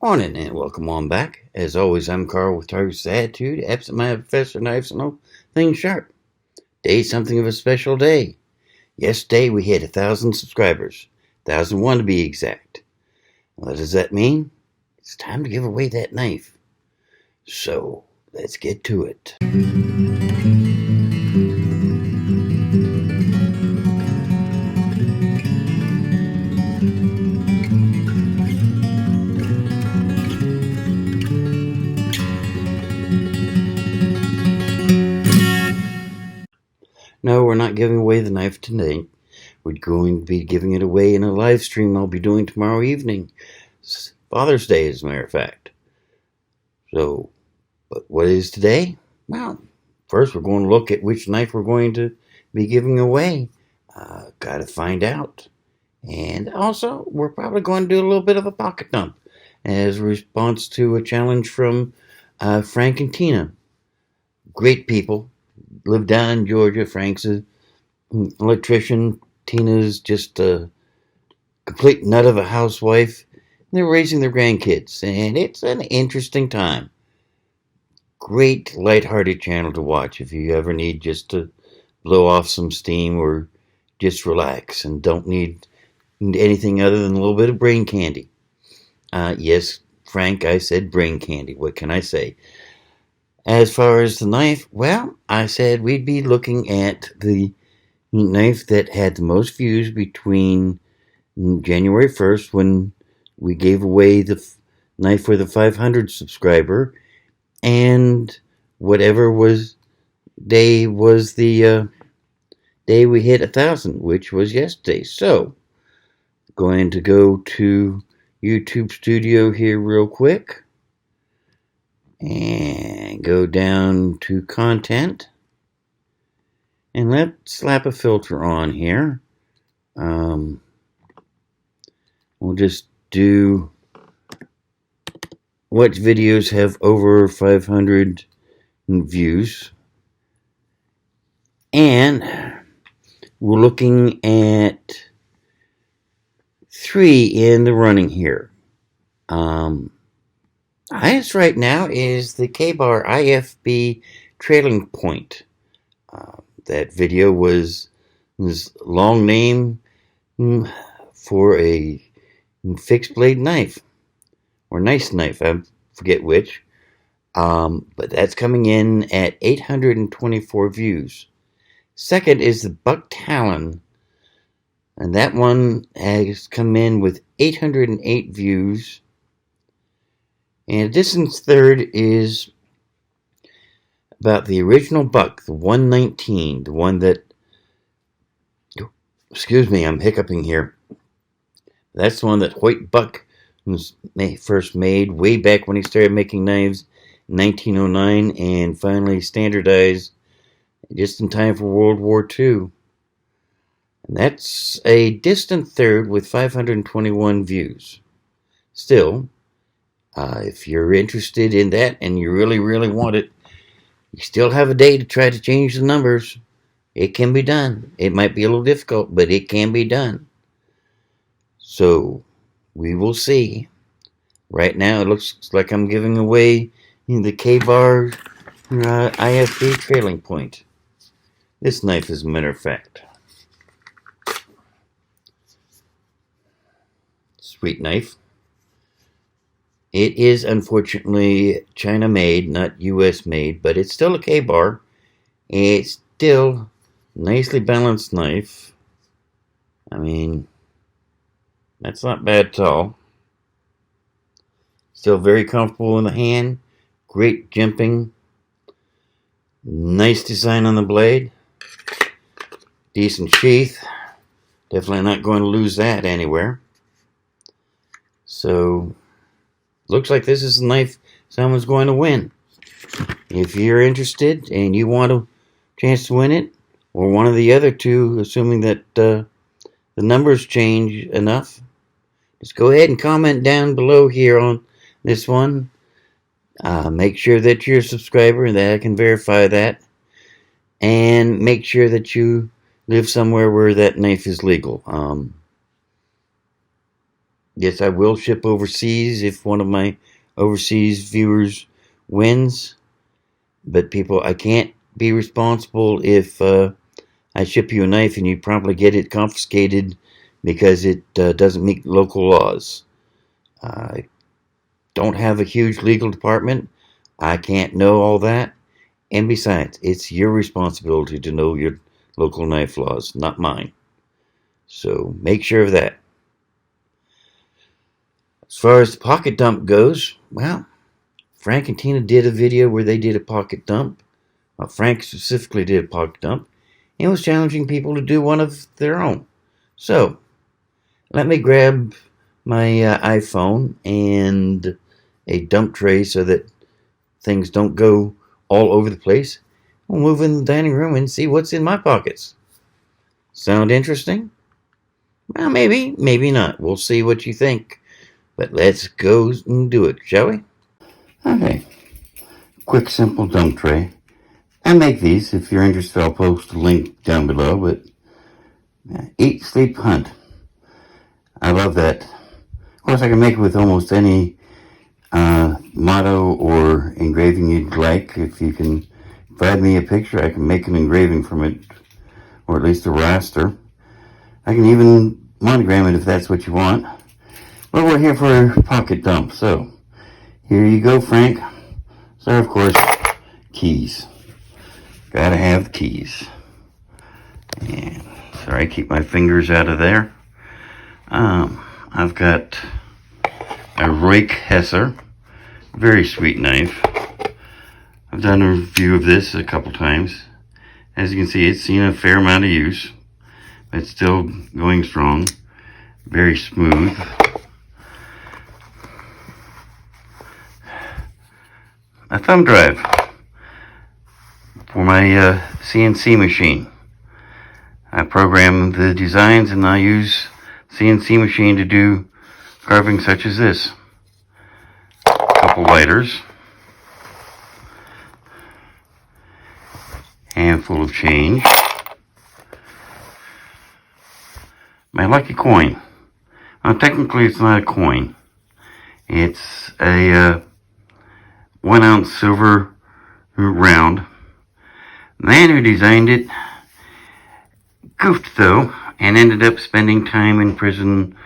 Morning and welcome on back. As always, I'm Carl with Target's Attitude, absent-minded professor, knives and all things sharp. Today's something of a special day. Yesterday we hit 1,000 subscribers, 1,001 to be exact. What does that mean? It's time to give away that knife. So let's get to it. No, we're not giving away the knife tonight. We're going to be giving it away in a live stream I'll be doing tomorrow evening. It's Father's Day, as a matter of fact. So, but what is today? Well, first we're going to look at which knife we're going to be giving away. Gotta find out. And also, we're probably going to do a little bit of a pocket dump as a response to a challenge from Frank and Tina. Great people. Live down in Georgia. Frank's an electrician. Tina's just a complete nut of a housewife. They're raising their grandkids, and it's an interesting time. Great lighthearted channel to watch if you ever need just to blow off some steam or just relax and don't need anything other than a little bit of brain candy. Yes, Frank, I said brain candy. What can I say? As far as the knife, well, I said we'd be looking at the knife that had the most views between January 1st, when we gave away the knife for the 500 subscriber, and whatever day was the day we hit 1,000, which was yesterday. So, going to go to YouTube Studio here real quick and go down to content, and let's slap a filter on here. We'll just do what videos have over 500 views, and we're looking at 3 in the running here. Highest right now is the Ka-Bar IFB Trailing Point. That video was long name for a fixed blade knife, or nice knife, I forget which. But that's coming in at 824 views. Second is the Buck Talon, and that one has come in with 808 views. And a distant third is about the original Buck, the 119, the one that, excuse me, I'm hiccuping here. That's the one that Hoyt Buck was first made way back when he started making knives in 1909 and finally standardized just in time for World War II. And that's a distant third with 521 views. Still, if you're interested in that and you really, really want it, you still have a day to try to change the numbers. It can be done. It might be a little difficult, but it can be done. So, we will see. Right now, it looks like I'm giving away the Ka-Bar IFB Trailing Point. This knife, as a matter of fact. Sweet knife. It is unfortunately China made, not US made, but it's still a Ka-Bar. It's still a nicely balanced knife. I mean, that's not bad at all. Still very comfortable in the hand. Great jimping. Nice design on the blade. Decent sheath. Definitely not going to lose that anywhere. So, looks like this is a knife someone's going to win. If you're interested and you want a chance to win it, or one of the other two, assuming that the numbers change enough, just go ahead and comment down below here on this one. Make sure that you're a subscriber and that I can verify that. And make sure that you live somewhere where that knife is legal. Yes, I will ship overseas if one of my overseas viewers wins. But people, I can't be responsible if I ship you a knife and you promptly get it confiscated because it doesn't meet local laws. I don't have a huge legal department. I can't know all that. And besides, it's your responsibility to know your local knife laws, not mine. So make sure of that. As far as the pocket dump goes, well, Frank and Tina did a video where they did a pocket dump. Frank specifically did a pocket dump and was challenging people to do one of their own. So, let me grab my iPhone and a dump tray so that things don't go all over the place. We'll move in the dining room and see what's in my pockets. Sound interesting? Well, maybe, maybe not. We'll see what you think. But let's go and do it, shall we? Okay. Quick, simple dump tray. I make these. If you're interested, I'll post a link down below. But eat, sleep, hunt. I love that. Of course, I can make it with almost any motto or engraving you'd like. If you can provide me a picture, I can make an engraving from it, or at least a raster. I can even monogram it if that's what you want. But we're here for a pocket dump, so here you go, Frank. So, of course, keys. Gotta have the keys. And sorry, keep my fingers out of there. I've got a Rake Hesser. Very sweet knife. I've done a review of this a couple times. As you can see, it's seen a fair amount of use. It's still going strong. Very smooth. A thumb drive for my CNC machine. I program the designs and I use CNC machine to do carving such as this. A couple lighters. Handful of change. My lucky coin. Technically it's not a coin. It's a 1 ounce silver round. The man who designed it goofed though and ended up spending time in prison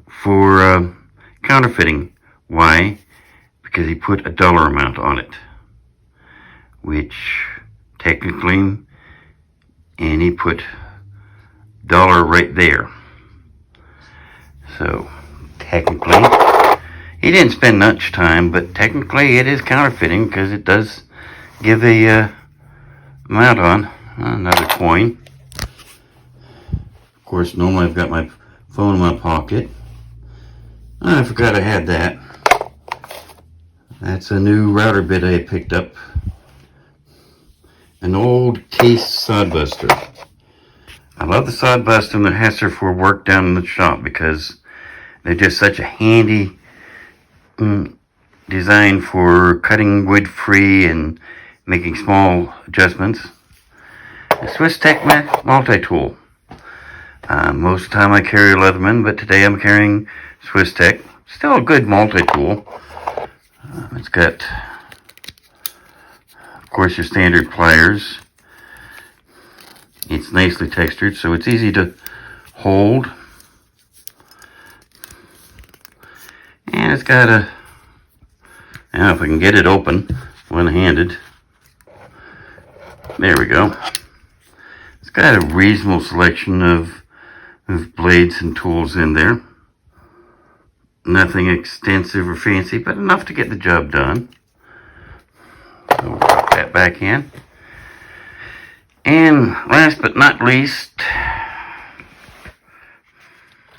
for counterfeiting. Why? Because he put a dollar amount on it, which technically, and he put dollar right there. So technically, he didn't spend much time, but technically it is counterfeiting because it does give a amount on. Another coin. Of course, normally I've got my phone in my pocket. I forgot I had that. That's a new router bit I picked up. An old Case Sodbuster. I love the Sodbuster and the Hesser for work down in the shop because they're just such a handy design for cutting wood free and making small adjustments. A Swiss Tech multi-tool. Most of the time I carry a Leatherman, but today I'm carrying Swiss Tech. Still a good multi-tool. It's got, of course, your standard pliers. It's nicely textured, so it's easy to hold. And it's got a, now if I can get it open one-handed. There we go. It's got a reasonable selection of blades and tools in there. Nothing extensive or fancy, but enough to get the job done. So we'll put that back in. And last but not least,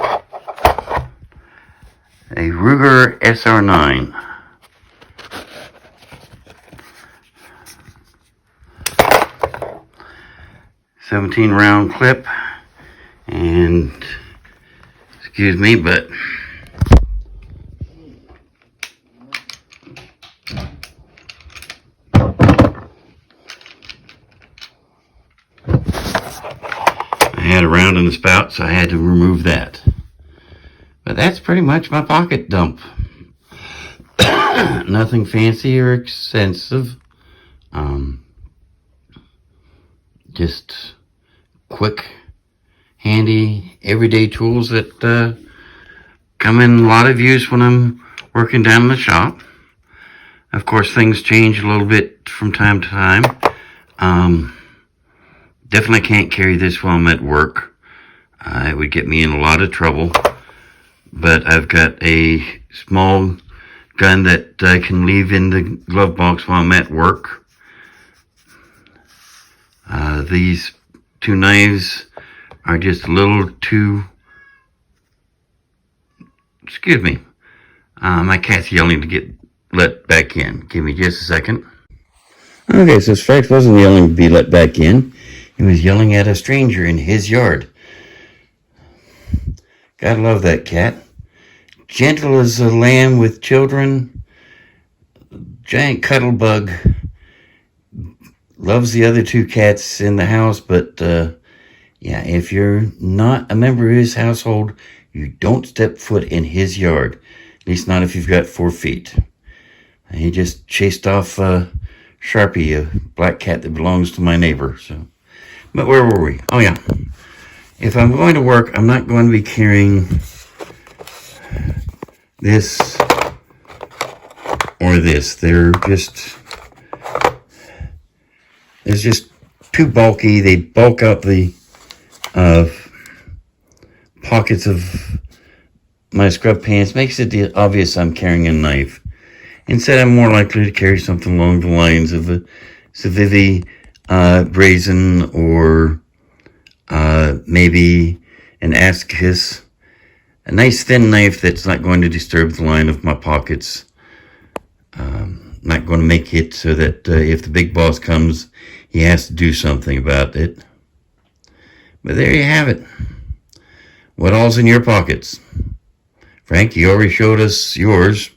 a Ruger SR9. .17 round clip, and excuse me, but I had a round in the spout, so I had to remove that. But that's pretty much my pocket dump. Nothing fancy or expensive. Just quick, handy, everyday tools that come in a lot of use when I'm working down in the shop. Of course, things change a little bit from time to time. Definitely can't carry this while I'm at work. It would get me in a lot of trouble. But I've got a small gun that I can leave in the glove box while I'm at work. These two knives are just a little too... Excuse me. My cat's yelling to get let back in. Give me just a second. Okay, so Stripes wasn't yelling to be let back in. He was yelling at a stranger in his yard. Gotta love that cat. Gentle as a lamb with children. Giant cuddle bug. Loves the other two cats in the house, but yeah, if you're not a member of his household, you don't step foot in his yard. At least not if you've got 4 feet. He just chased off Sharpie, a black cat that belongs to my neighbor. So, but where were we? Oh yeah. If I'm going to work, I'm not going to be carrying this or this. It's just too bulky. They bulk up the pockets of my scrub pants. Makes it obvious I'm carrying a knife. Instead, I'm more likely to carry something along the lines of a Civivi brazen or maybe an Askis. A nice thin knife that's not going to disturb the line of my pockets. Not going to make it so that if the big boss comes, he has to do something about it. But there you have it. What all's in your pockets? Frank, you already showed us yours.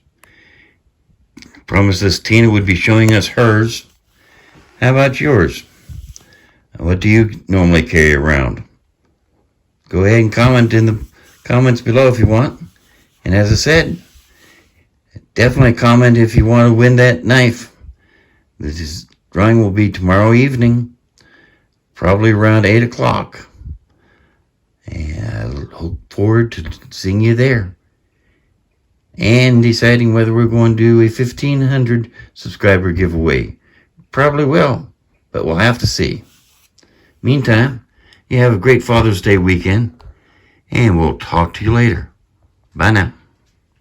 Promised us Tina would be showing us hers. How about yours? What do you normally carry around? Go ahead and comment in the comments below if you want. And as I said, definitely comment if you want to win that knife. This drawing will be tomorrow evening, probably around 8 o'clock. And I look forward to seeing you there. And deciding whether we're going to do a 1,500 subscriber giveaway. Probably will, but we'll have to see. Meantime, you have a great Father's Day weekend, and we'll talk to you later. Bye now.